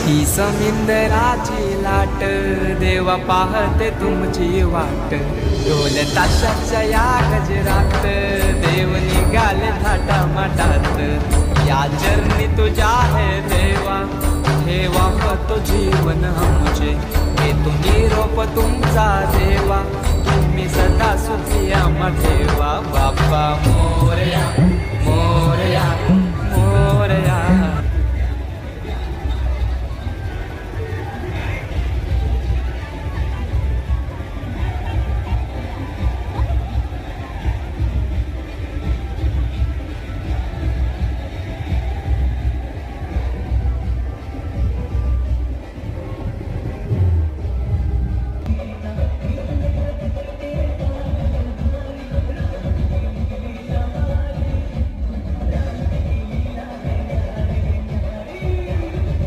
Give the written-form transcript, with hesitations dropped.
ही समिंदराची लाट देवा पाहते तुमची वाट ढोल ताशाच्या या गजरात देव निघाले थाटा माटात या चरणी तुझ्या है देवा ठेवा तो जीवन आमचे हे तू निरोप तुमचा देवा तुम्ही सदा सुखी आम्हा ठेवा बाप्पा मोरया मोरया